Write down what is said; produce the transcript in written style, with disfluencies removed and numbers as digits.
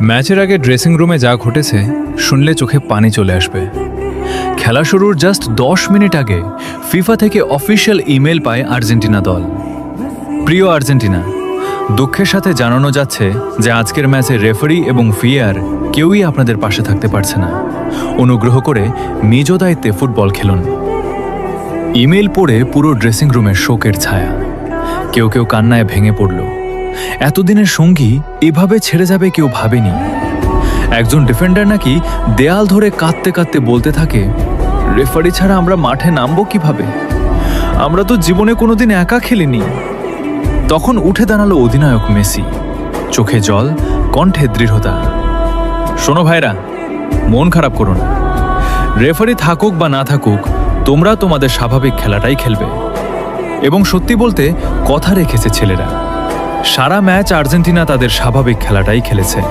ম্যাচের আগে ড্রেসিং রুমে যা ঘটেছে শুনলে চোখে পানি চলে আসবে। খেলা শুরুর জাস্ট 10 মিনিট আগে ফিফা থেকে অফিসিয়াল ইমেল পায় আর্জেন্টিনা দল। প্রিয় আর্জেন্টিনা, দুঃখের সাথে জানানো যাচ্ছে যে আজকের ম্যাচে রেফারি এবং ভিএআর কেউই আপনাদের পাশে থাকতে পারছে না। অনুগ্রহ করে নিজ দায়িত্বে ফুটবল খেলুন। ইমেল পড়ে পুরো ড্রেসিং রুমের শোকের ছায়া। কেউ কেউ কান্নায় ভেঙে পড়ল। এতদিনের সঙ্গী এভাবে ছেড়ে যাবে কেউ ভাবেনি। একজন ডিফেন্ডার নাকি দেয়াল ধরে কাঁদতে কাঁদতে বলতে থাকে, রেফারি ছাড়া আমরা মাঠে নামবো কিভাবে? আমরা তো জীবনে কোনোদিন একা খেলিনি। তখন উঠে দাঁড়ালো অধিনায়ক মেসি, চোখে জল, কণ্ঠে দৃঢ়তা। শোনো ভাইরা, মন খারাপ করো না। রেফারি থাকুক বা না থাকুক, তোমরা তোমাদের স্বাভাবিক খেলাটাই খেলবে। এবং সত্যি বলতে কথা রেখেছে ছেলেরা। সারা ম্যাচ আর্জেন্টিনা তাদের স্বাভাবিক খেলাটাই খেলেছে।